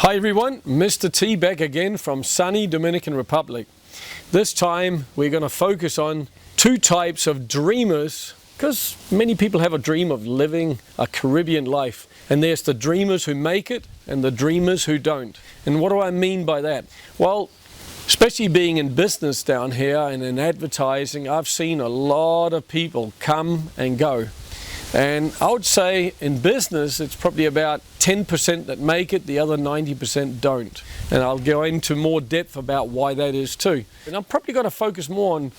Hi everyone, Mr.T back again from sunny Dominican Republic. This time we're going to focus on two types of dreamers, because many people have a dream of living a Caribbean life. And there's the dreamers who make it and the dreamers who don't. And what do I mean by that? Well, especially being in business down here and in advertising, I've seen a lot of people come and go. And I would say in business, it's probably about 10% that make it, the other 90% don't. And I'll go into more depth about why that is too. And I'm probably going to focus more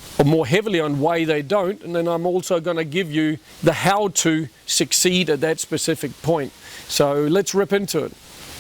heavily on why they don't, and then I'm also going to give you the how to succeed at that specific point. So let's rip into it.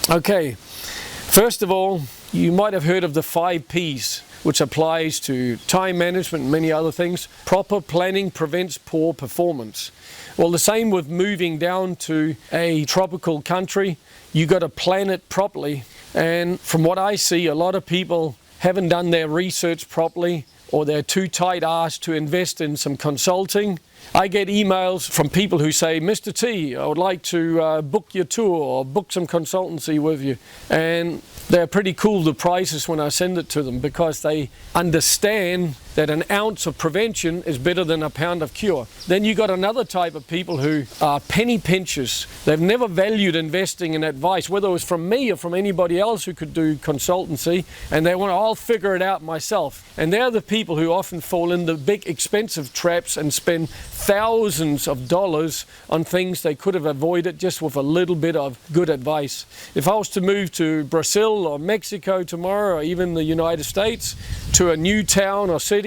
Okay, first of all, you might have heard of the 5 Ps, which applies to time management and many other things. Proper planning prevents poor performance. Well, the same with moving down to a tropical country. You got to plan it properly. And from what I see, a lot of people haven't done their research properly, or they're too tight-assed to invest in some consulting. I get emails from people who say, Mr.T, I would like to book your tour or book some consultancy with you. And they're pretty cool, the prices, when I send it to them, because they understand that an ounce of prevention is better than a pound of cure. Then you got another type of people who are penny pinchers. They've never valued investing in advice, whether it was from me or from anybody else who could do consultancy, and they want to, I'll figure it out myself. And they're the people who often fall into big expensive traps and spend thousands of dollars on things they could have avoided just with a little bit of good advice. If I was to move to Brazil or Mexico tomorrow, or even the United States, to a new town or city,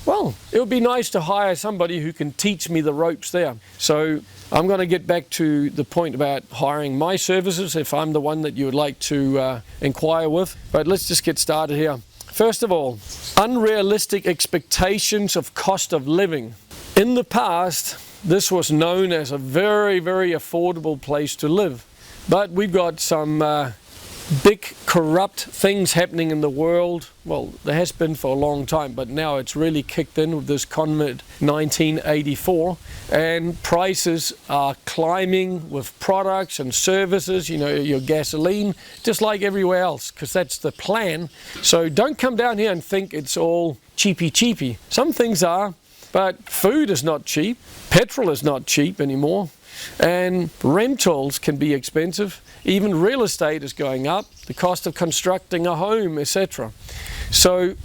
well, it would be nice to hire somebody who can teach me the ropes there. So I'm going to get back to the point about hiring my services if I'm the one that you would like to inquire with. But let's just get started here. First of all, unrealistic expectations of cost of living. In the past, this was known as a very, very affordable place to live. But we've got some big corrupt things happening in the world. Well, there has been for a long time, but now it's really kicked in with this COVID 1984, and prices are climbing with products and services, you know, your gasoline, just like everywhere else, because that's the plan. So don't come down here and think it's all cheapy. Some things are, but food is not cheap, petrol is not cheap anymore, and rentals can be expensive. Even real estate is going up, the cost of constructing a home, etc. So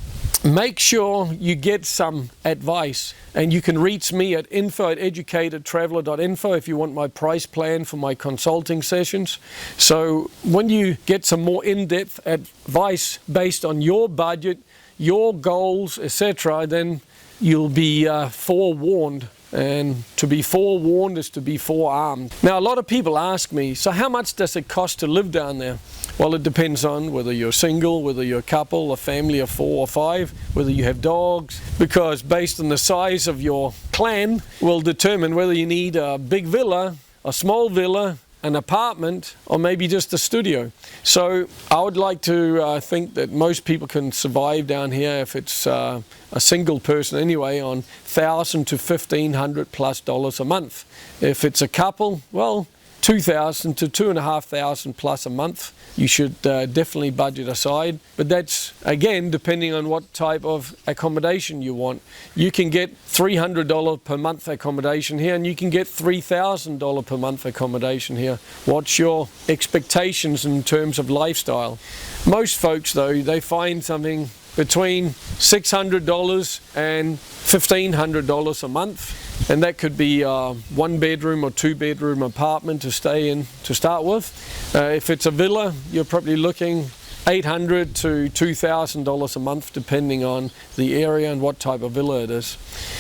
make sure you get some advice, and you can reach me at info@educatedtraveler.info if you want my price plan for my consulting sessions. So when you get some more in-depth advice based on your budget, your goals, etc., then you'll be forewarned. And to be forewarned is to be forearmed. Now, a lot of people ask me, so how much does it cost to live down there? Well, it depends on whether you're single, whether you're a couple, a family of 4 or 5, whether you have dogs, because based on the size of your clan will determine whether you need a big villa, a small villa, an apartment, or maybe just a studio. So I would like to think that most people can survive down here, if it's a single person anyway, on $1,000 to $1,500 plus a month. If it's a couple, well, $2,000 to $2,500 plus a month. You should definitely budget aside, but that's again depending on what type of accommodation you want. You can get $300 per month accommodation here, and you can get $3,000 per month accommodation here. What's your expectations in terms of lifestyle? Most folks, though, they find something between $600 and $1,500 a month. And that could be a 1-bedroom or 2-bedroom apartment to stay in to start with. If it's a villa, you're probably looking $800 to $2,000 a month, depending on the area and what type of villa it is.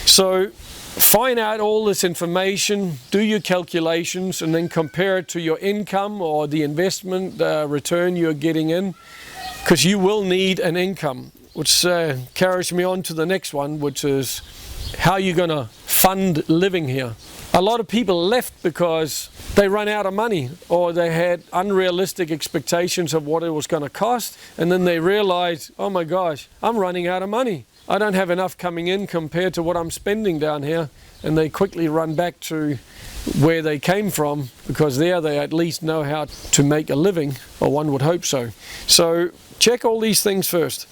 So find out all this information, do your calculations, and then compare it to your income or the investment return you're getting in, because you will need an income, which carries me on to the next one, which is how you're going to fund living here. A lot of people left because they run out of money, or they had unrealistic expectations of what it was going to cost, and then they realized, oh my gosh, I'm running out of money. I don't have enough coming in compared to what I'm spending down here, and they quickly run back to where they came from, because there they at least know how to make a living, or one would hope so. So check all these things first.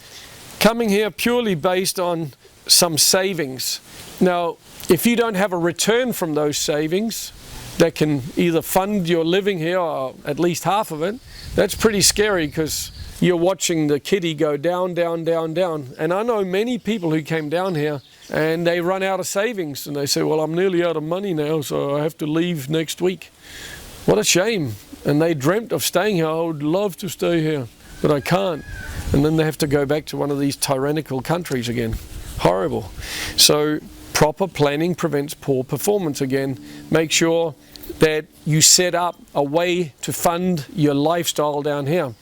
Coming here purely based on some savings. Now, if you don't have a return from those savings that can either fund your living here or at least half of it, that's pretty scary, because you're watching the kitty go down, down, down, down. And I know many people who came down here and they run out of savings and they say, well, I'm nearly out of money now, so I have to leave next week. What a shame. And they dreamt of staying here. I would love to stay here, but I can't. And then they have to go back to one of these tyrannical countries again. Horrible. So proper planning prevents poor performance again. Make sure that you set up a way to fund your lifestyle down here.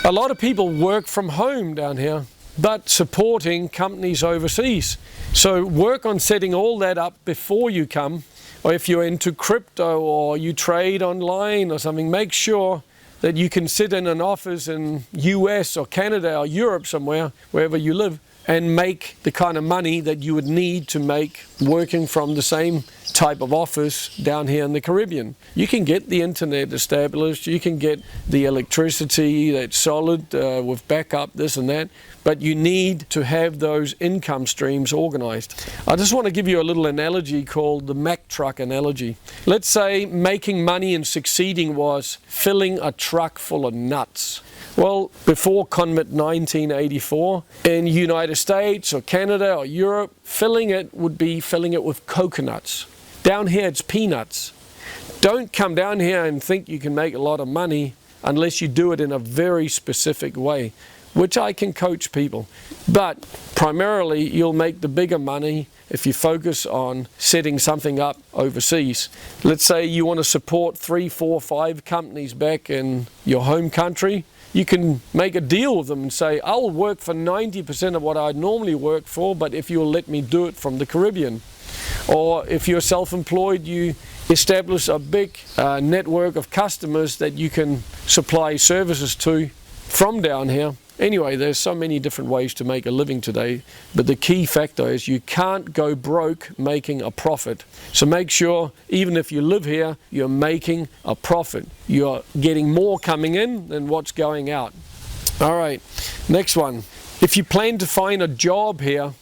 A lot of people work from home down here, but supporting companies overseas. So work on setting all that up before you come, or if you're into crypto or you trade online or something, make sure that you can sit in an office in US or Canada or Europe somewhere, wherever you live, and make the kind of money that you would need to make working from the same type of office down here in the Caribbean. You can get the internet established, you can get the electricity that's solid with backup, this and that, but you need to have those income streams organized. I just want to give you a little analogy called the Mack truck analogy. Let's say making money and succeeding was filling a truck full of nuts. Well, before CONVIT 1984, in the United States or Canada or Europe, filling it would be filling it with coconuts. Down here it's peanuts. Don't come down here and think you can make a lot of money unless you do it in a very specific way, which I can coach people. But primarily you'll make the bigger money if you focus on setting something up overseas. Let's say you want to support 3, 4, 5 companies back in your home country. You can make a deal with them and say, I'll work for 90% of what I'd normally work for, but if you'll let me do it from the Caribbean. Or if you're self-employed, you establish a big network of customers that you can supply services to from down here. Anyway, there's so many different ways to make a living today, but the key factor is you can't go broke making a profit. So make sure, even if you live here, you're making a profit. You're getting more coming in than what's going out. All right, next one. If you plan to find a job here,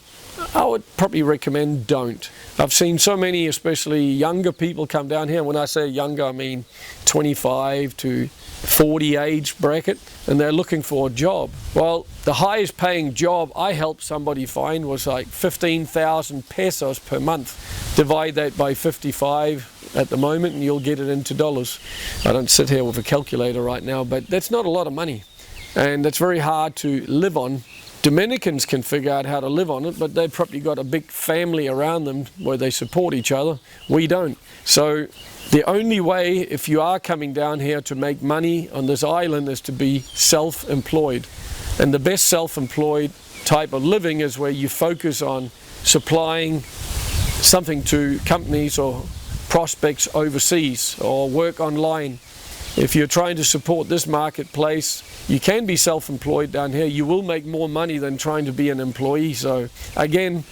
I would probably recommend don't. I've seen so many, especially younger people, come down here. And when I say younger, I mean 25 to 40 age bracket, and they're looking for a job. Well, the highest paying job I helped somebody find was like 15,000 pesos per month. Divide that by 55 at the moment and you'll get it into dollars. I don't sit here with a calculator right now, but that's not a lot of money, and that's very hard to live on. Dominicans can figure out how to live on it, but they've probably got a big family around them where they support each other. We don't. So the only way, if you are coming down here to make money on this island, is to be self-employed. And the best self-employed type of living is where you focus on supplying something to companies or prospects overseas, or work online. If you're trying to support this marketplace, you can be self-employed down here. You will make more money than trying to be an employee. So again,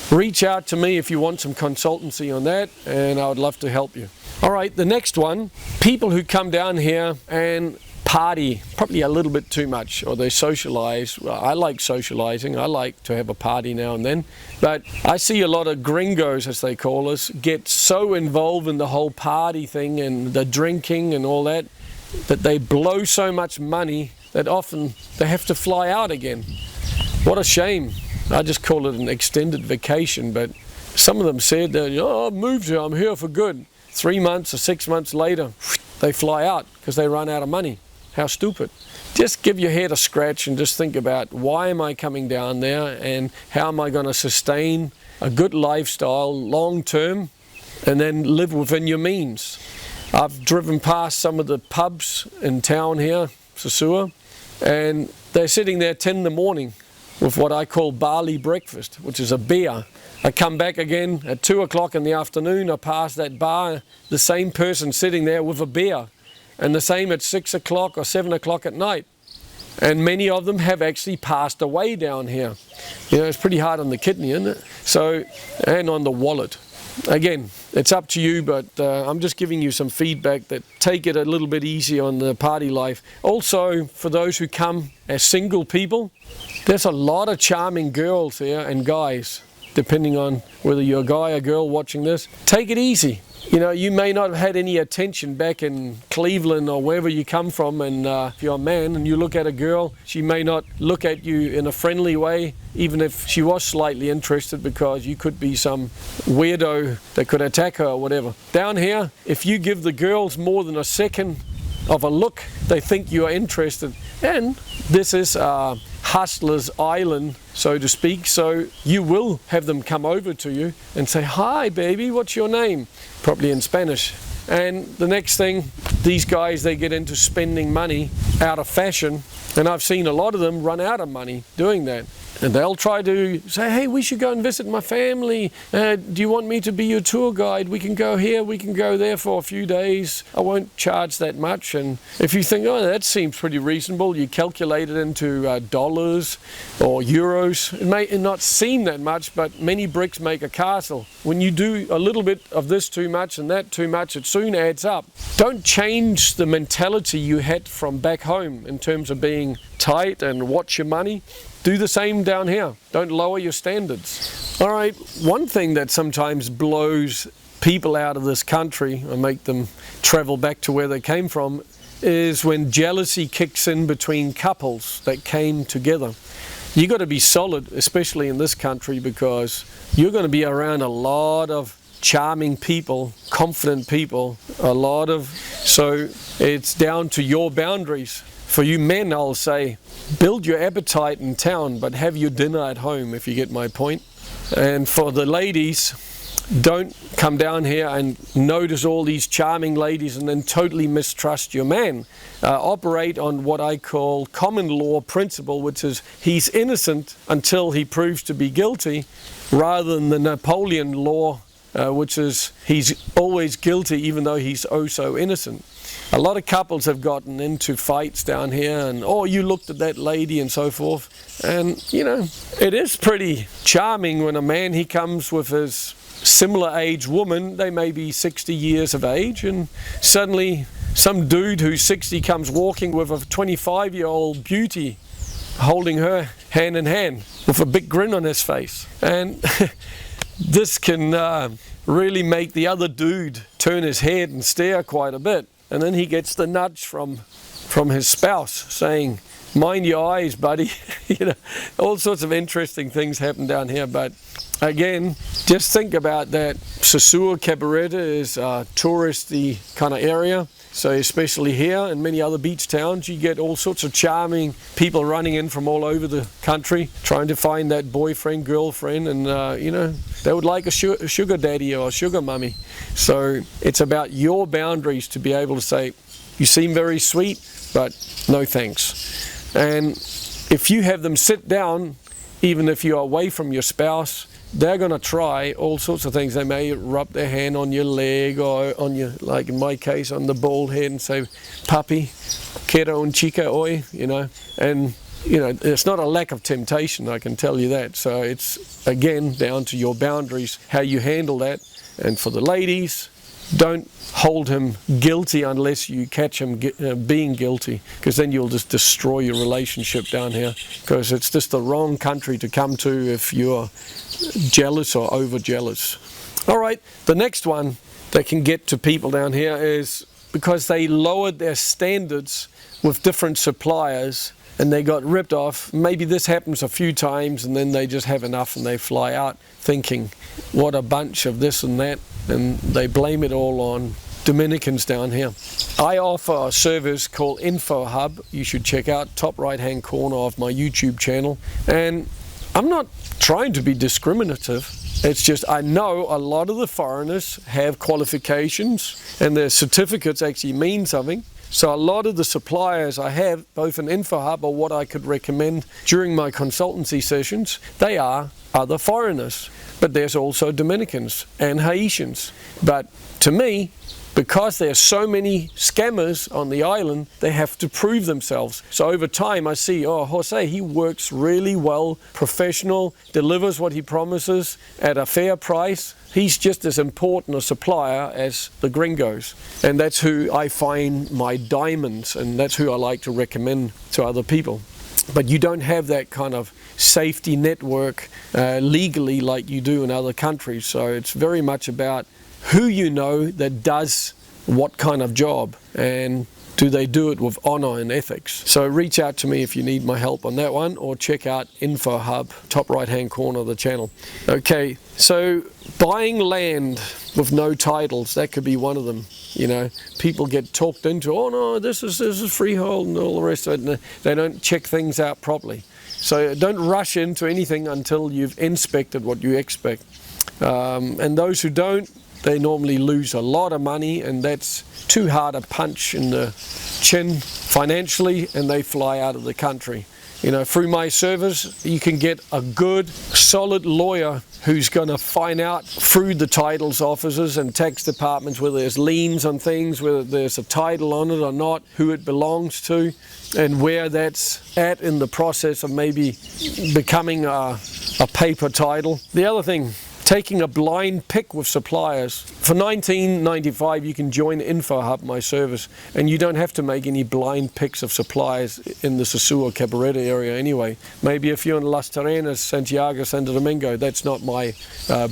reach out to me if you want some consultancy on that, and I would love to help you. All right, the next one, people who come down here and party probably a little bit too much, or they socialize. Well, I like socializing. I like to have a party now and then, but I see a lot of gringos, as they call us, get so involved in the whole party thing and the drinking and all that, that they blow so much money that often they have to fly out again. What a shame. I just call it an extended vacation, but some of them said that, oh, I've moved here, I'm here for good. 3 months or 6 months later, they fly out because they run out of money. How stupid. Just give your head a scratch and just think about, why am I coming down there, and how am I going to sustain a good lifestyle long term and then live within your means. I've driven past some of the pubs in town here, Sosua, and they're sitting there 10 in the morning with what I call barley breakfast, which is a beer. I come back again at 2 o'clock in the afternoon, I pass that bar, the same person sitting there with a beer. And the same at 6 o'clock or 7 o'clock at night. And many of them have actually passed away down here. it's pretty hard on the kidney, isn't it? So, and on the wallet. Again, it's up to you, but I'm just giving you some feedback that take it a little bit easy on the party life. Also, for those who come as single people, there's a lot of charming girls here and guys, depending on whether you're a guy or girl watching this. Take it easy. You may not have had any attention back in Cleveland or wherever you come from, and if you're a man and you look at a girl, she may not look at you in a friendly way, even if she was slightly interested, because you could be some weirdo that could attack her or whatever. Down here, if you give the girls more than a second of a look, they think you are interested. And this is Hustler's Island, so to speak, so you will have them come over to you and say, "Hi baby, what's your name?" Probably in Spanish. And the next thing, these guys, they get into spending money out of fashion, and I've seen a lot of them run out of money doing that. And they'll try to say, "Hey, we should go and visit my family. Do you want me to be your tour guide? We can go here, we can go there for a few days. I won't charge that much." And if you think, "Oh, that seems pretty reasonable," you calculate it into dollars or euros. It may not seem that much, but many bricks make a castle. When you do a little bit of this too much and that too much, it soon adds up. Don't change the mentality you had from back home in terms of being tight and watch your money. Do the same down here. Don't lower your standards. All right, one thing that sometimes blows people out of this country and make them travel back to where they came from is when jealousy kicks in between couples that came together. You got to be solid, especially in this country, because you're going to be around a lot of charming people, confident people, so it's down to your boundaries. For you men, I'll say, build your appetite in town, but have your dinner at home, if you get my point. And for the ladies, don't come down here and notice all these charming ladies and then totally mistrust your man. Operate on what I call common law principle, which is he's innocent until he proves to be guilty, rather than the Napoleon law, which is he's always guilty even though he's oh so innocent. A lot of couples have gotten into fights down here and, "Oh, you looked at that lady," and so forth. And, it is pretty charming when a man, he comes with his similar age woman, they may be 60 years of age, and suddenly some dude who's 60 comes walking with a 25-year-old beauty holding her hand in hand with a big grin on his face. And this can really make the other dude turn his head and stare quite a bit. And then he gets the nudge from his spouse saying, "Mind your eyes, buddy." All sorts of interesting things happen down here. But again, just think about that. Sosua Cabareta is a touristy kind of area. So especially here and many other beach towns, you get all sorts of charming people running in from all over the country trying to find that boyfriend, girlfriend, and they would like a sugar daddy or a sugar mummy. So it's about your boundaries to be able to say, "You seem very sweet, but no thanks." And if you have them sit down, even if you're away from your spouse, they're going to try all sorts of things. They may rub their hand on your leg or on your, like in my case, on the bald head and say, "Papi, quiero un chica hoy," and it's not a lack of temptation, I can tell you that. So it's, again, down to your boundaries, how you handle that. And for the ladies, don't hold him guilty unless you catch him being guilty, because then you'll just destroy your relationship down here, because it's just the wrong country to come to if you're jealous or over jealous. All right, the next one that can get to people down here is because they lowered their standards with different suppliers and they got ripped off. Maybe this happens a few times and then they just have enough and they fly out thinking, "What a bunch of this and that," and they blame it all on Dominicans down here. I offer a service called InfoHub. You should check out, top right hand corner of my YouTube channel. And I'm not trying to be discriminative. It's just I know a lot of the foreigners have qualifications and their certificates actually mean something. So a lot of the suppliers I have, both in InfoHub or what I could recommend during my consultancy sessions, they are other foreigners. But there's also Dominicans and Haitians. But to me, because there are so many scammers on the island, they have to prove themselves. So over time I see, oh, Jose, he works really well, professional, delivers what he promises at a fair price. He's just as important a supplier as the gringos. And that's who I find my diamonds, and that's who I like to recommend to other people. But you don't have that kind of safety network legally like you do in other countries. So it's very much about who you know that does what kind of job, and do they do it with honor and ethics. So reach out to me if you need my help on that one, or check out InfoHub, top right hand corner of the channel. Okay, so buying land with no titles, that could be one of them. You know, people get talked into, oh no, this is freehold and all the rest of it, and they don't check things out properly. So don't rush into anything until you've inspected what you expect. And those who don't, they normally lose a lot of money, and that's too hard a punch in the chin financially, and they fly out of the country. You know, through my service, you can get a good, solid lawyer who's going to find out through the titles offices and tax departments whether there's liens on things, whether there's a title on it or not, who it belongs to, and where that's at in the process of maybe becoming a paper title. The other thing, taking a blind pick with suppliers. For $19.95 you can join InfoHub, my service, and you don't have to make any blind picks of suppliers in the Sosúa Cabareta area anyway. Maybe if you're in Las Terrenas, Santiago, Santo Domingo, that's not my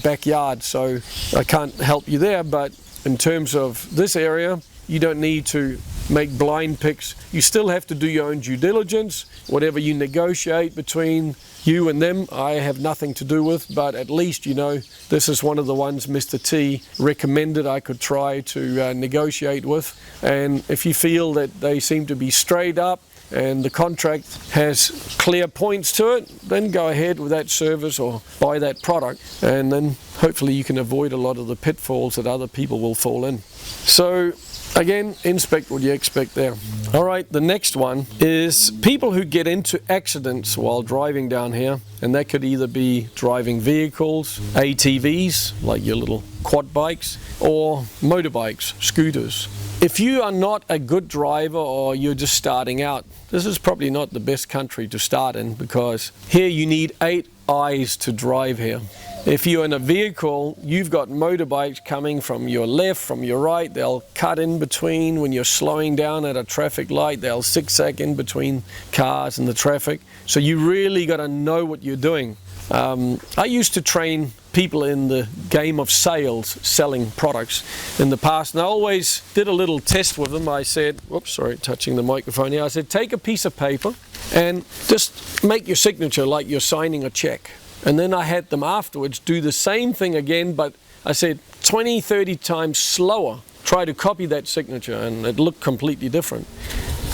backyard, so I can't help you there. But in terms of this area, you don't need to make blind picks. You still have to do your own due diligence. Whatever you negotiate between you and them, I have nothing to do with, but at least you know this is one of the ones Mr.T recommended I could try to negotiate with. And if you feel that they seem to be straight up and the contract has clear points to it, then go ahead with that service or buy that product, and then hopefully you can avoid a lot of the pitfalls that other people will fall in. So again, inspect what you expect there. All right, the next one is people who get into accidents while driving down here, and that could either be driving vehicles, ATVs, like your little quad bikes, or motorbikes, scooters. If you are not a good driver or you're just starting out, this is probably not the best country to start in, because here you need 8 eyes to drive here. If you're in a vehicle, you've got motorbikes coming from your left, from your right. They'll cut in between when you're slowing down at a traffic light. They'll zigzag in between cars and the traffic. So you really got to know what you're doing. I used to train people in the game of sales, selling products in the past, and I always did a little test with them. I said, whoops, sorry, touching the microphone here. I said, take a piece of paper and just make your signature like you're signing a check. And then I had them afterwards do the same thing again, but I said 20, 30 times slower. Try to copy that signature, and it looked completely different.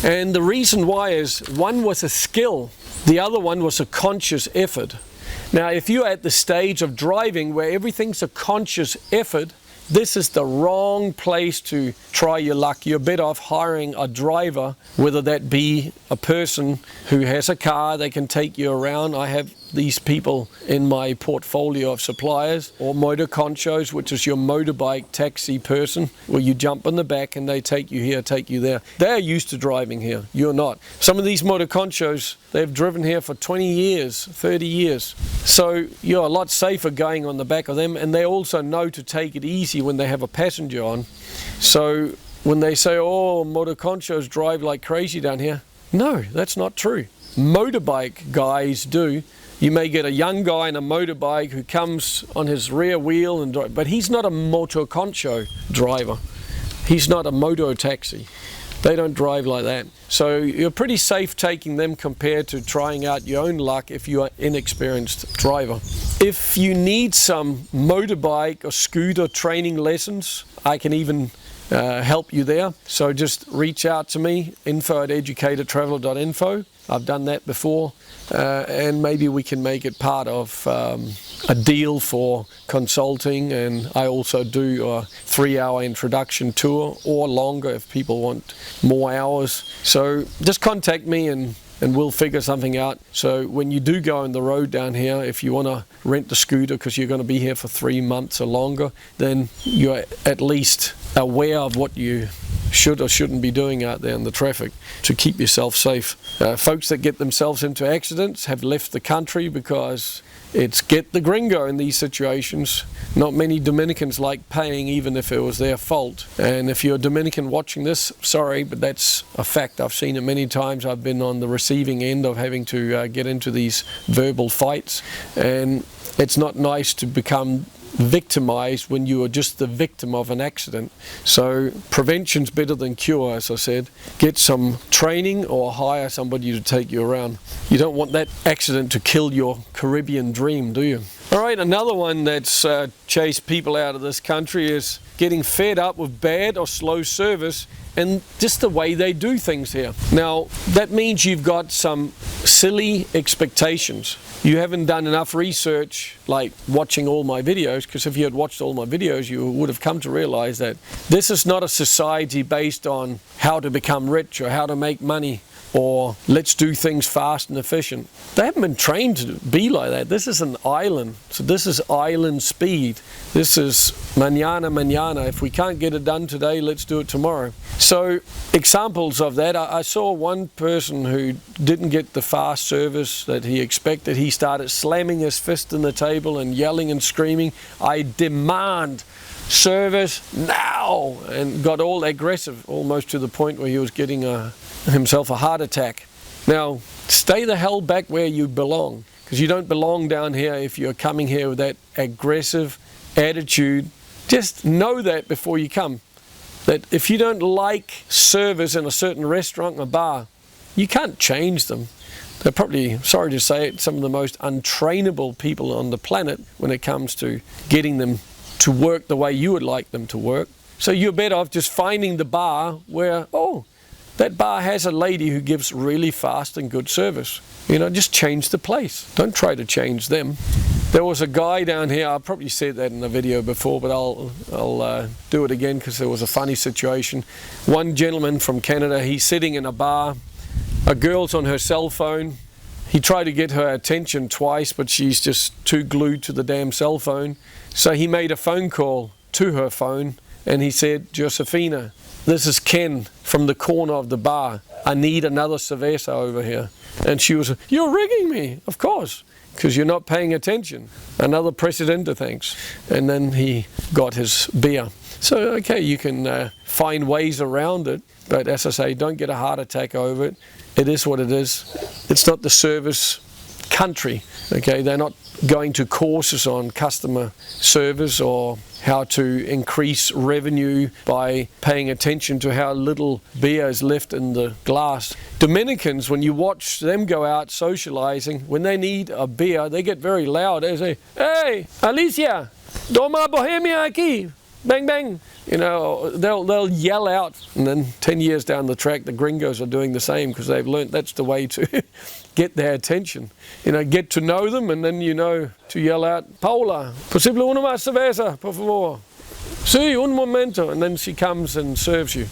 And the reason why is one was a skill, the other one was a conscious effort. Now, if you're at the stage of driving where everything's a conscious effort, this is the wrong place to try your luck. You're better off hiring a driver, whether that be a person who has a car, they can take you around. I have these people in my portfolio of suppliers, or motor conchos, which is your motorbike taxi person, where you jump in the back and they take you here, take you there. They're used to driving here, you're not. Some of these motor conchos, they've driven here for 20 years, 30 years. So you're a lot safer going on the back of them, and they also know to take it easy when they have a passenger on. So when they say, oh, motor conchos drive like crazy down here, no, that's not true. Motorbike guys do. You may get a young guy in a motorbike who comes on his rear wheel and drive, but he's not a motor concho driver. He's not a moto taxi. They don't drive like that. So you're pretty safe taking them compared to trying out your own luck if you are an inexperienced driver. If you need some motorbike or scooter training lessons, I can even help you there. So just reach out to me, info@educatortraveler.info. I've done that before, and maybe we can make it part of a deal for consulting. And I also do a 3-hour introduction tour, or longer if people want more hours. So just contact me and we'll figure something out. So when you do go on the road down here, if you want to rent the scooter because you're going to be here for 3 months or longer, then you're at least aware of what you should or shouldn't be doing out there in the traffic to keep yourself safe. Folks that get themselves into accidents have left the country because it's get the gringo in these situations. Not many Dominicans like paying even if it was their fault. And if you're a Dominican watching this, sorry, but that's a fact. I've seen it many times. I've been on the receiving end of having to get into these verbal fights. And it's not nice to become victimized when you are just the victim of an accident. So prevention's better than cure, as I said. Get some training or hire somebody to take you around. You don't want that accident to kill your Caribbean dream, do you? All right, another one that's chased people out of this country is getting fed up with bad or slow service and just the way they do things here. Now, that means you've got some silly expectations. You haven't done enough research, like watching all my videos, because if you had watched all my videos, you would have come to realize that this is not a society based on how to become rich or how to make money or let's do things fast and efficient. They haven't been trained to be like that. This is an island. So this is island speed. This is mañana, mañana. If we can't get it done today, let's do it tomorrow. So examples of that, I saw one person who didn't get the fast service that he expected. He started slamming his fist in the table and yelling and screaming, "I demand service now!" and got all aggressive, almost to the point where he was getting himself a heart attack. Now, stay the hell back where you belong, because you don't belong down here if you're coming here with that aggressive attitude. Just know that before you come, that if you don't like service in a certain restaurant or bar, you can't change them. They're probably, sorry to say it, some of the most untrainable people on the planet when it comes to getting them to work the way you would like them to work. So you're better off just finding the bar where, oh, that bar has a lady who gives really fast and good service. You know, just change the place. Don't try to change them. There was a guy down here, I probably said that in a video before, but I'll do it again because there was a funny situation. One gentleman from Canada, he's sitting in a bar. A girl's on her cell phone. He tried to get her attention twice, but she's just too glued to the damn cell phone. So he made a phone call to her phone and he said, "Josefina, this is Ken from the corner of the bar. I need another cerveza over here." And she was, "You're rigging me." Of course, because you're not paying attention. Another Presidente, thanks. And then he got his beer. So, okay, you can find ways around it. But as I say, don't get a heart attack over it. It is what it is. It's not the service country. Okay, they're not going to courses on customer service or how to increase revenue by paying attention to how little beer is left in the glass. Dominicans, when you watch them go out socializing, when they need a beer, they get very loud. They say, "Hey, Alicia, toma bohemia aquí, bang bang." You know, they'll yell out, and then 10 years down the track, the gringos are doing the same because they've learned that's the way to get their attention. You know, get to know them, and then you know to yell out, "Paula, posible una más cerveza, por favor." "Sí, un momento," and then she comes and serves you.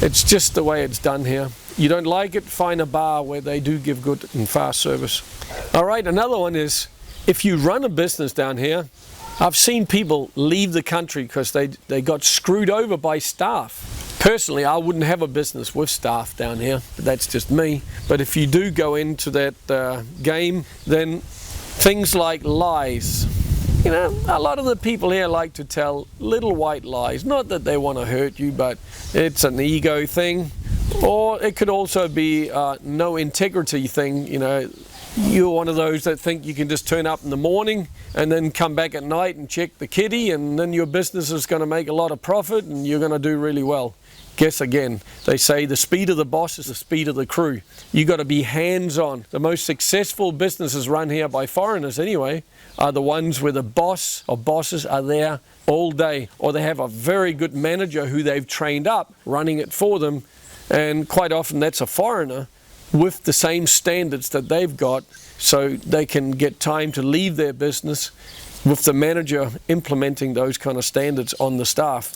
It's just the way it's done here. You don't like it, find a bar where they do give good and fast service. All right, another one is, if you run a business down here, I've seen people leave the country because they got screwed over by staff. Personally, I wouldn't have a business with staff down here. That's just me. But if you do go into that game, then things like lies. You know, a lot of the people here like to tell little white lies. Not that they want to hurt you, but it's an ego thing. Or it could also be no integrity thing, you know. You're one of those that think you can just turn up in the morning and then come back at night and check the kitty, and then your business is going to make a lot of profit and you're going to do really well. Guess again, they say the speed of the boss is the speed of the crew. You got to be hands-on. The most successful businesses run here by foreigners anyway are the ones where the boss or bosses are there all day, or they have a very good manager who they've trained up running it for them, and quite often that's a foreigner with the same standards that they've got, so they can get time to leave their business with the manager implementing those kind of standards on the staff.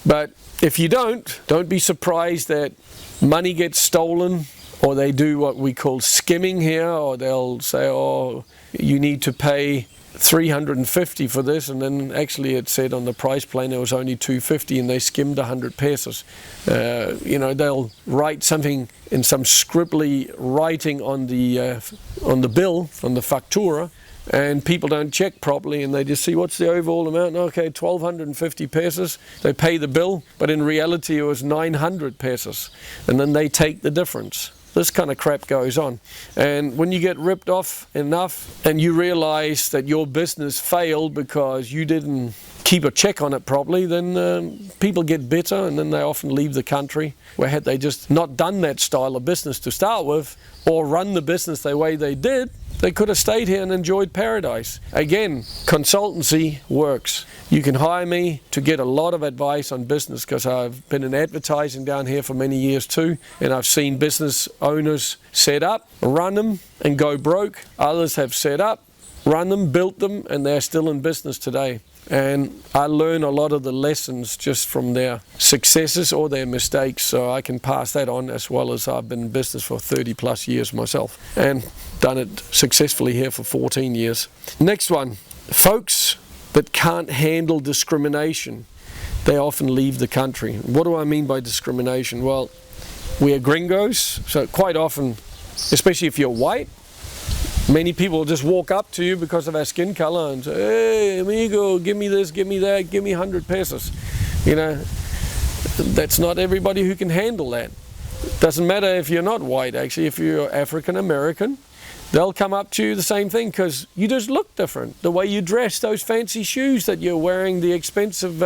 But if you don't be surprised that money gets stolen, or they do what we call skimming here, or they'll say, "Oh, you need to pay 350 for this, and then actually it said on the price plan it was only 250, and they skimmed 100 pesos. You know, they'll write something in some scribbly writing on the bill, on the factura, and people don't check properly, and they just see what's the overall amount. Okay, 1,250 pesos. They pay the bill, but in reality it was 900 pesos, and then they take the difference. This kind of crap goes on. And when you get ripped off enough and you realize that your business failed because you didn't keep a check on it properly, then people get bitter, and then they often leave the country. Where had they just not done that style of business to start with, or run the business the way they did, they could have stayed here and enjoyed paradise. Again, consultancy works. You can hire me to get a lot of advice on business, because I've been in advertising down here for many years too, and I've seen business owners set up, run them, and go broke. Others have set up, run them, built them, and they're still in business today. And I learn a lot of the lessons just from their successes or their mistakes, so I can pass that on, as well as I've been in business for 30 plus years myself and done it successfully here for 14 years. Next one, folks that can't handle discrimination, they often leave the country. What do I mean by discrimination? Well, we are gringos, so quite often, especially if you're white, many people will just walk up to you because of our skin color and say, "Hey, amigo, give me this, give me that, give me 100 pesos." You know, that's not everybody who can handle that. Doesn't matter if you're not white, actually. If you're African American, they'll come up to you the same thing, because you just look different. The way you dress, those fancy shoes that you're wearing, the expensive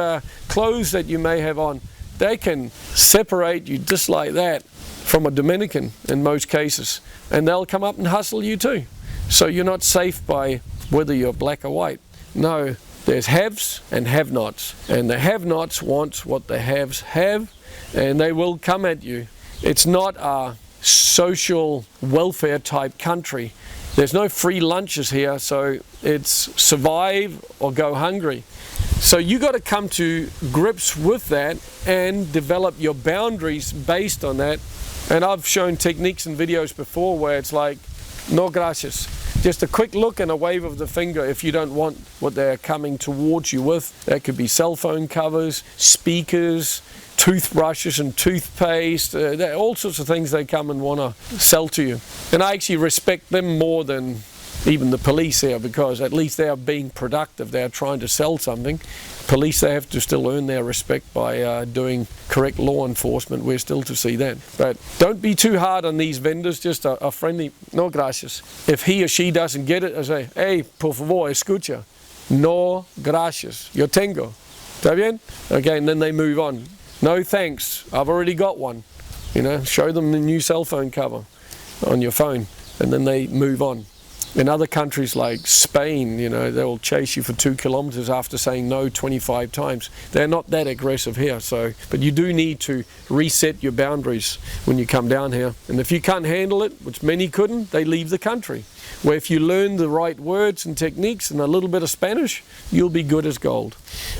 clothes that you may have on, they can separate you just like that from a Dominican in most cases. And they'll come up and hustle you too. So you're not safe by whether you're black or white. No, there's haves and have-nots. And the have-nots want what the haves have, and they will come at you. It's not a social welfare type country. There's no free lunches here, so it's survive or go hungry. So you got to come to grips with that and develop your boundaries based on that. And I've shown techniques and videos before where it's like, no gracias. Just a quick look and a wave of the finger if you don't want what they're coming towards you with. That could be cell phone covers, speakers, toothbrushes and toothpaste, all sorts of things they come and want to sell to you. And I actually respect them more than even the police here, because at least they are being productive. They are trying to sell something. Police, they have to still earn their respect by doing correct law enforcement. We're still to see that. But don't be too hard on these vendors, just a friendly, no gracias. If he or she doesn't get it, I say, hey, por favor, escucha. No gracias. Yo tengo. ¿Está bien? Okay, and then they move on. No thanks, I've already got one. You know, show them the new cell phone cover on your phone, and then they move on. In other countries like Spain, you know, they'll chase you for 2 kilometers after saying no 25 times. They're not that aggressive here, but you do need to reset your boundaries when you come down here. And if you can't handle it, which many couldn't, they leave the country. Where if you learn the right words and techniques and a little bit of Spanish, you'll be good as gold.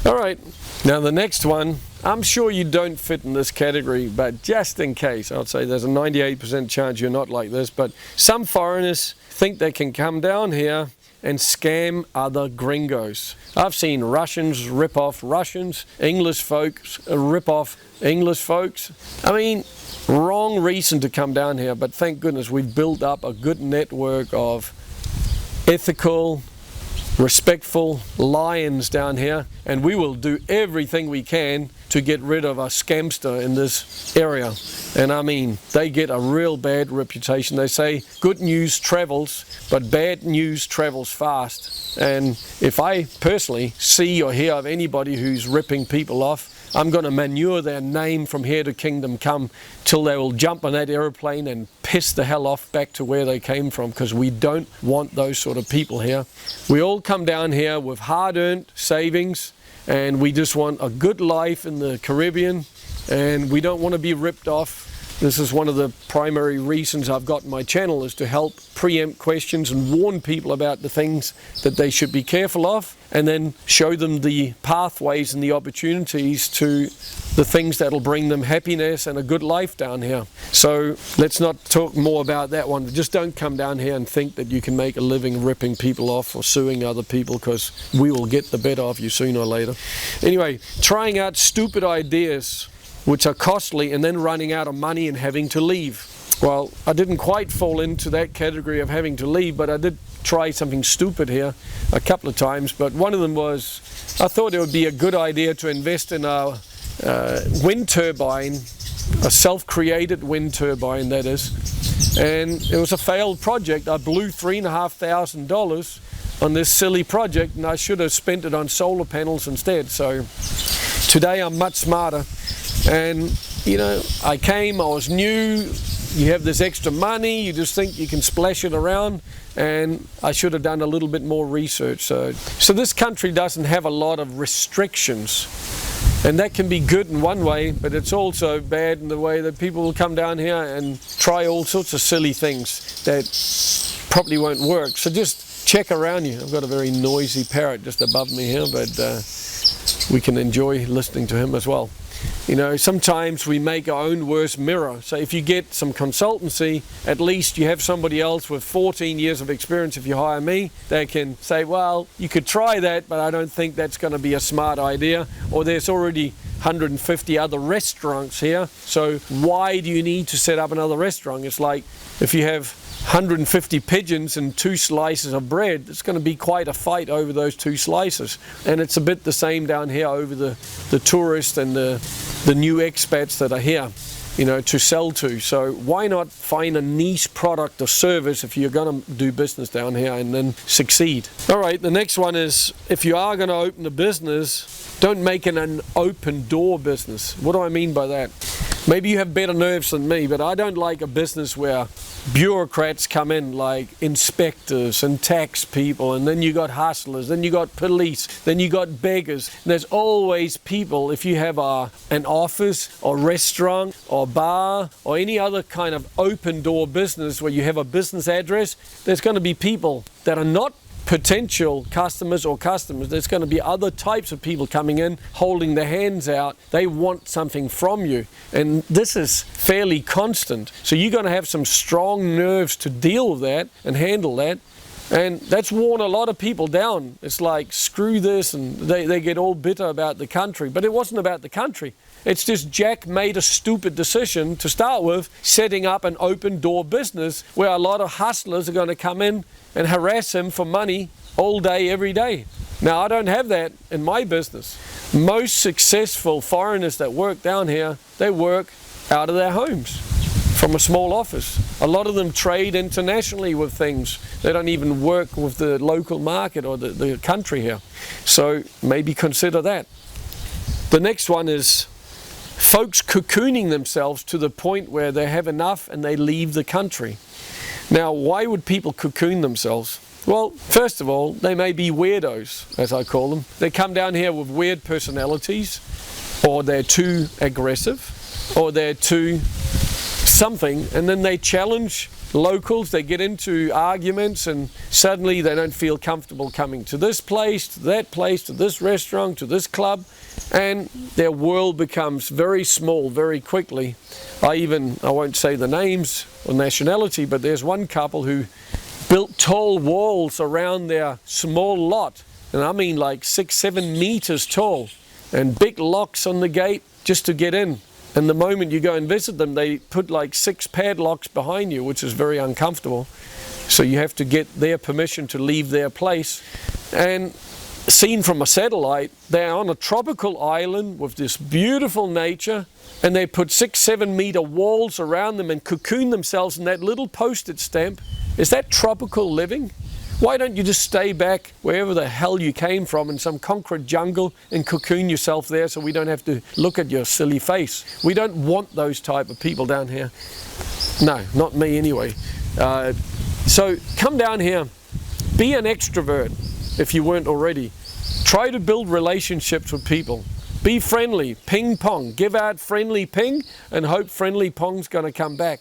All right, now the next one, I'm sure you don't fit in this category, but just in case, I'd say there's a 98% chance you're not like this, but some foreigners think they can come down here and scam other gringos. I've seen Russians rip off Russians, English folks rip off English folks. I mean, wrong reason to come down here, but thank goodness we've built up a good network of ethical, respectful lions down here, and we will do everything we can to get rid of a scamster in this area. And I mean, they get a real bad reputation. They say good news travels, but bad news travels fast. And if I personally see or hear of anybody who's ripping people off, I'm going to manure their name from here to kingdom come, till they will jump on that aeroplane and piss the hell off back to where they came from, because we don't want those sort of people here. We all come down here with hard-earned savings, and we just want a good life in the Caribbean, and we don't want to be ripped off This is one of the primary reasons I've got my channel, is to help preempt questions and warn people about the things that they should be careful of, and then show them the pathways and the opportunities to the things that'll bring them happiness and a good life down here. So let's not talk more about that one. Just don't come down here and think that you can make a living ripping people off or suing other people, because we will get the better of you sooner or later. Anyway, trying out stupid ideas which are costly and then running out of money and having to leave. Well, I didn't quite fall into that category of having to leave, but I did try something stupid here a couple of times. But one of them was, I thought it would be a good idea to invest in a wind turbine, a self-created wind turbine, that is. And it was a failed project. I blew $3,500 on this silly project, and I should have spent it on solar panels instead. So today I'm much smarter. And you know, I was new, you have this extra money, you just think you can splash it around, and I should have done a little bit more research. So this country doesn't have a lot of restrictions, and that can be good in one way, but it's also bad in the way that people will come down here and try all sorts of silly things that probably won't work. So just check around you. I've got a very noisy parrot just above me here, but we can enjoy listening to him as well. You know, sometimes we make our own worst mirror. So if you get some consultancy, at least you have somebody else with 14 years of experience. If you hire me, they can say, well, you could try that, but I don't think that's going to be a smart idea. Or there's already 150 other restaurants here, so why do you need to set up another restaurant? It's like if you have 150 pigeons and 2 slices of bread, it's going to be quite a fight over those 2 slices. And it's a bit the same down here over the tourists and the new expats that are here, you know, to sell to. So why not find a niche product or service if you're going to do business down here and then succeed? All right, the next one is, if you are going to open a business, don't make it an open door business. What do I mean by that? Maybe you have better nerves than me, but I don't like a business where bureaucrats come in, like inspectors and tax people, and then you got hustlers, then you got police, then you got beggars. And there's always people. If you have an office or restaurant or bar or any other kind of open door business where you have a business address, there's going to be people that are not potential customers or customers. There's going to be other types of people coming in, holding their hands out. They want something from you, and this is fairly constant. So you're going to have some strong nerves to deal with that and handle that, and that's worn a lot of people down. It's like, screw this, and they get all bitter about the country. But it wasn't about the country. It's just Jack made a stupid decision to start with, setting up an open door business where a lot of hustlers are going to come in and harass him for money all day, every day. Now, I don't have that in my business. Most successful foreigners that work down here, they work out of their homes from a small office. A lot of them trade internationally with things. They don't even work with the local market or the country here. So maybe consider that. The next one is folks cocooning themselves to the point where they have enough and they leave the country. Now, why would people cocoon themselves? Well, first of all, they may be weirdos, as I call them. They come down here with weird personalities, or they're too aggressive, or they're too something, and then they challenge locals. They get into arguments, and suddenly they don't feel comfortable coming to this place, to that place, to this restaurant, to this club, and their world becomes very small very quickly. I won't say the names or nationality, but there's one couple who built tall walls around their small lot, and I mean like 6-7 meters tall, and big locks on the gate just to get in. And the moment you go and visit them, they put like 6 padlocks behind you, which is very uncomfortable. So you have to get their permission to leave their place. And seen from a satellite, they're on a tropical island with this beautiful nature, and they put 6-7 meter walls around them and cocoon themselves in that little postage stamp. Is that tropical living? Why don't you just stay back wherever the hell you came from in some concrete jungle and cocoon yourself there so we don't have to look at your silly face? We don't want those type of people down here. No, not me anyway. So come down here, be an extrovert if you weren't already. Try to build relationships with people. Be friendly, ping pong, give out friendly ping and hope friendly pong's going to come back.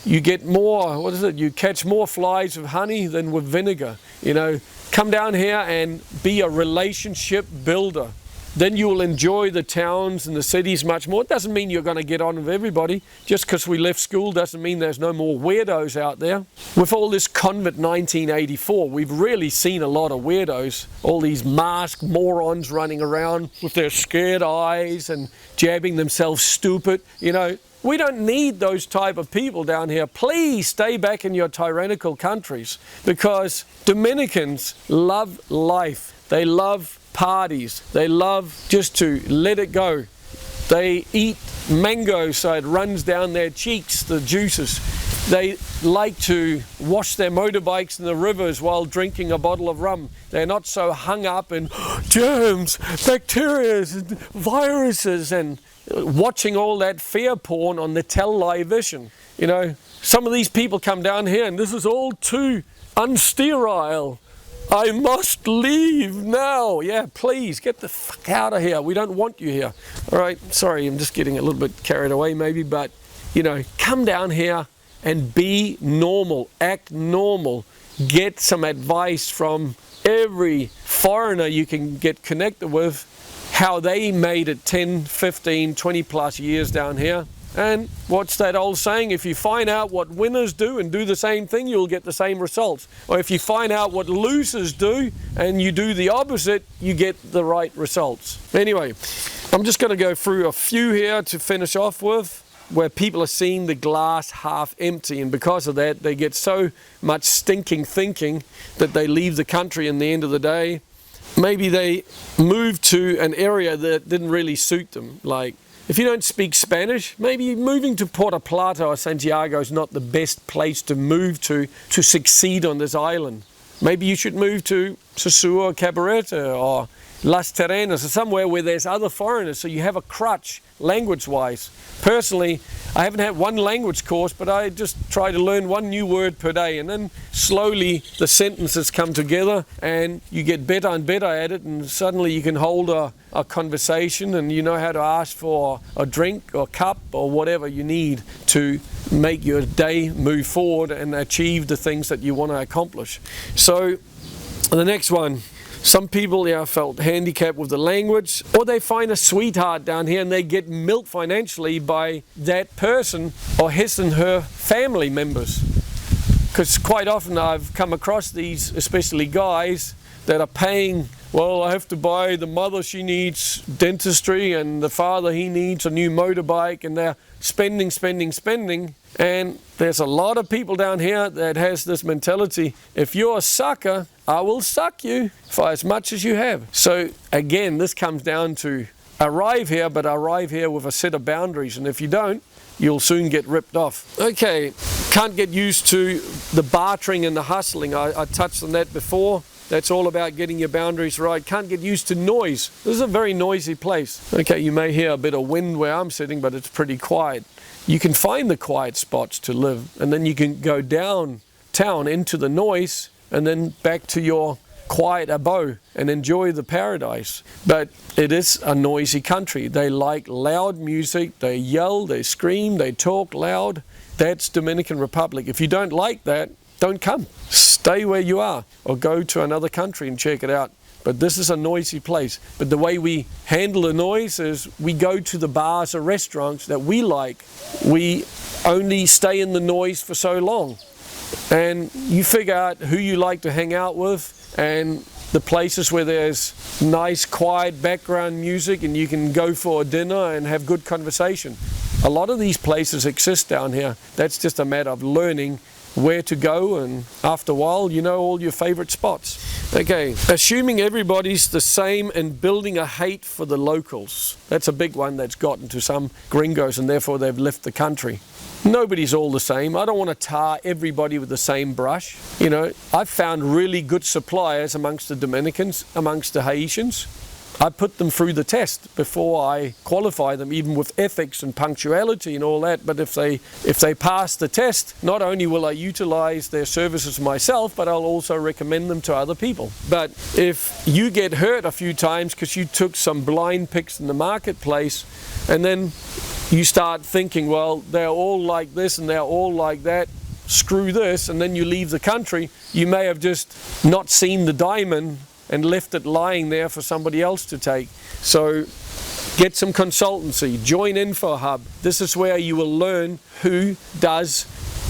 You get more, what is it, you catch more flies with honey than with vinegar. You know, come down here and be a relationship builder. Then you will enjoy the towns and the cities much more. It doesn't mean you're going to get on with everybody. Just because we left school doesn't mean there's no more weirdos out there. With all this COVID 1984, we've really seen a lot of weirdos. All these masked morons running around with their scared eyes and jabbing themselves stupid. You know, we don't need those type of people down here. Please stay back in your tyrannical countries, because Dominicans love life. They love parties. They love just to let it go. They eat mango so it runs down their cheeks, the juices. They like to wash their motorbikes in the rivers while drinking a bottle of rum. They're not so hung up in germs, bacteria, and viruses, and watching all that fear porn on the television. You know, some of these people come down here and this is all too unsterile. I must leave now. Yeah, please get the fuck out of here. We don't want you here. All right, sorry, I'm just getting a little bit carried away maybe, but you know, come down here and be normal, act normal. Get some advice from every foreigner you can get connected with, how they made it 10, 15, 20 plus years down here. And what's that old saying? If you find out what winners do and do the same thing, you'll get the same results. Or if you find out what losers do and you do the opposite, you get the right results. Anyway, I'm just going to go through a few here to finish off with, where people are seeing the glass half empty, and because of that they get so much stinking thinking that they leave the country in the end of the day. Maybe they move to an area that didn't really suit them. Like, if you don't speak Spanish, maybe moving to Puerto Plata or Santiago is not the best place to move to succeed on this island. Maybe you should move to Sosúa, Cabarete, or Las Terrenas, or somewhere where there's other foreigners, so you have a crutch language-wise. Personally, I haven't had one language course, but I just try to learn one new word per day, and then slowly the sentences come together and you get better and better at it, and suddenly you can hold a conversation and you know how to ask for a drink or cup or whatever you need to make your day move forward and achieve the things that you want to accomplish. So the next one. Some people felt handicapped with the language, or they find a sweetheart down here and they get milked financially by that person or his and her family members. Because quite often I've come across these, especially guys, that are paying, well, I have to buy the mother, she needs dentistry, and the father, he needs a new motorbike, and they're spending. And there's a lot of people down here that has this mentality, if you're a sucker, I will suck you for as much as you have. So again, this comes down to arrive here, but arrive here with a set of boundaries, and if you don't, you'll soon get ripped off. Okay, can't get used to the bartering and the hustling. I touched on that before. That's all about getting your boundaries right. Can't get used to noise. This is a very noisy place. Okay, you may hear a bit of wind where I'm sitting, but it's pretty quiet. You can find the quiet spots to live, and then you can go downtown into the noise and then back to your quiet abode and enjoy the paradise. But it is a noisy country. They like loud music. They yell, they scream, they talk loud. That's Dominican Republic. If you don't like that, don't come. Stay where you are or go to another country and check it out. But this is a noisy place. But the way we handle the noise is we go to the bars or restaurants that we like. We only stay in the noise for so long. And you figure out who you like to hang out with and the places where there's nice, quiet background music and you can go for a dinner and have good conversation. A lot of these places exist down here. That's just a matter of learning where to go, and after a while you know all your favorite spots. Okay, assuming everybody's the same and building a hate for the locals. That's a big one that's gotten to some gringos and therefore they've left the country. Nobody's all the same. I don't want to tar everybody with the same brush. You know, I've found really good suppliers amongst the Dominicans, amongst the Haitians. I put them through the test before I qualify them, even with ethics and punctuality and all that. But if they pass the test, not only will I utilize their services myself, but I'll also recommend them to other people. But if you get hurt a few times because you took some blind picks in the marketplace, and then you start thinking, well, they're all like this and they're all like that, screw this, and then you leave the country, you may have just not seen the diamond and left it lying there for somebody else to take. So get some consultancy, join InfoHub. This is where you will learn who does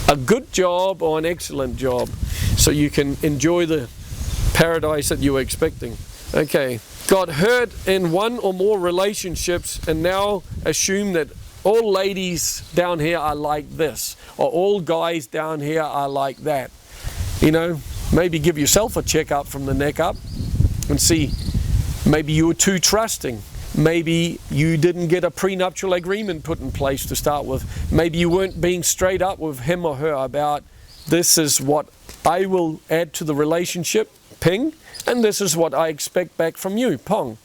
a good job or an excellent job, so you can enjoy the paradise that you were expecting. Okay, got hurt in one or more relationships and now assume that all ladies down here are like this, or all guys down here are like that. You know, maybe give yourself a checkup from the neck up and see, maybe you were too trusting. Maybe you didn't get a prenuptial agreement put in place to start with. Maybe you weren't being straight up with him or her about, this is what I will add to the relationship, ping, and this is what I expect back from you, pong.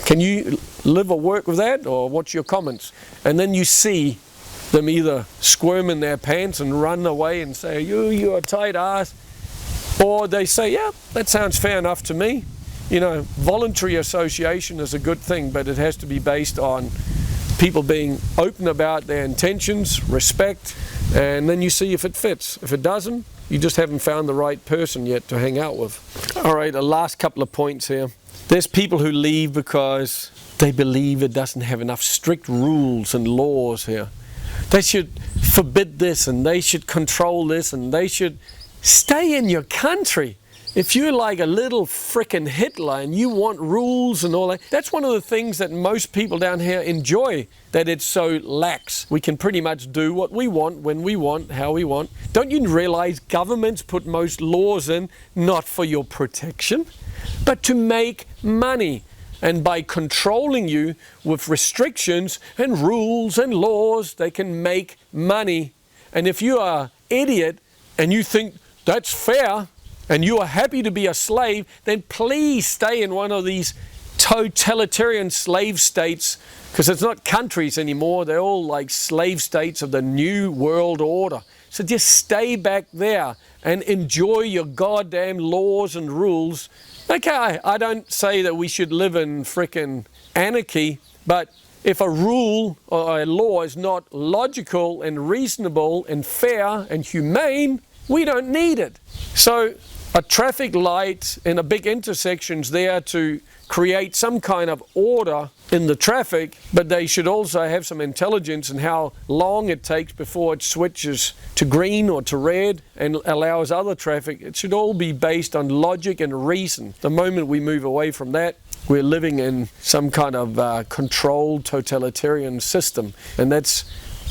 Can you live or work with that, or what's your comments? And then you see them either squirm in their pants and run away and say, you're a tight ass, or they say, yeah, that sounds fair enough to me. You know, voluntary association is a good thing, but it has to be based on people being open about their intentions, respect, and then you see if it fits. If it doesn't, you just haven't found the right person yet to hang out with. All right, a last couple of points here. There's people who leave because they believe it doesn't have enough strict rules and laws here. They should forbid this, and they should control this, and they should stay in your country. If you're like a little frickin' Hitler and you want rules and all that, that's one of the things that most people down here enjoy, that it's so lax. We can pretty much do what we want, when we want, how we want. Don't you realize governments put most laws in not for your protection, but to make money? And by controlling you with restrictions and rules and laws, they can make money. And if you are an idiot and you think that's fair, and you are happy to be a slave, then please stay in one of these totalitarian slave states, because it's not countries anymore, they're all like slave states of the new world order. So just stay back there and enjoy your goddamn laws and rules. Okay, I don't say that we should live in frickin' anarchy, but if a rule or a law is not logical and reasonable and fair and humane, we don't need it. So a traffic light in a big intersection's there to create some kind of order in the traffic, but they should also have some intelligence in how long it takes before it switches to green or to red and allows other traffic. It should all be based on logic and reason. The moment we move away from that, we're living in some kind of controlled totalitarian system, and that's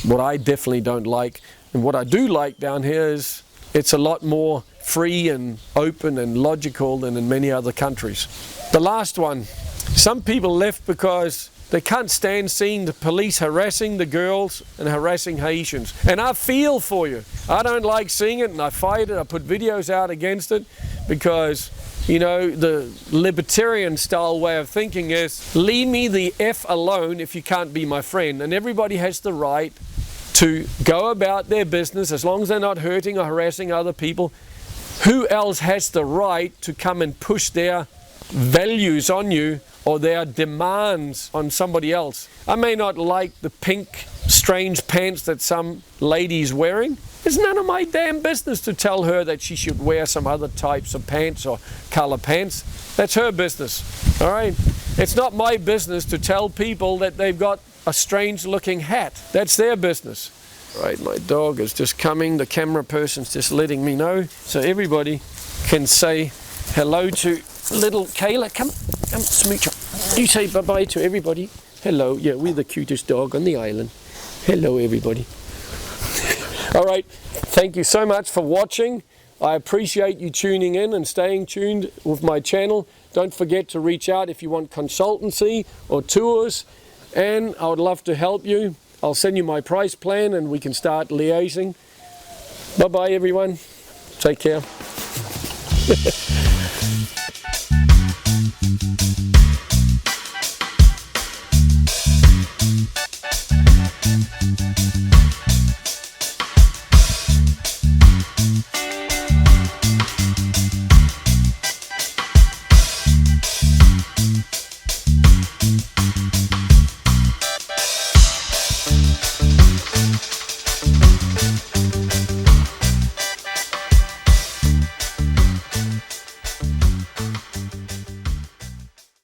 what I definitely don't like. And what I do like down here is it's a lot more free and open and logical than in many other countries. The last one, some people left because they can't stand seeing the police harassing the girls and harassing Haitians. And I feel for you. I don't like seeing it, and I fight it. I put videos out against it because, you know, the libertarian style way of thinking is, leave me the F alone if you can't be my friend. And everybody has the right to go about their business as long as they're not hurting or harassing other people. Who else has the right to come and push their values on you or their demands on somebody else? I may not like the pink strange pants that some lady's wearing. It's none of my damn business to tell her that she should wear some other types of pants or color pants. That's her business, all right? It's not my business to tell people that they've got a strange looking hat. That's their business. Right, my dog is just coming. The camera person's just letting me know, so everybody can say hello to little Kayla. Come, smooch her. You say bye-bye to everybody. Hello. Yeah, we're the cutest dog on the island. Hello, everybody. All right, thank you so much for watching. I appreciate you tuning in and staying tuned with my channel. Don't forget to reach out if you want consultancy or tours, and I would love to help you. I'll send you my price plan and we can start liaising. Bye-bye, everyone. Take care.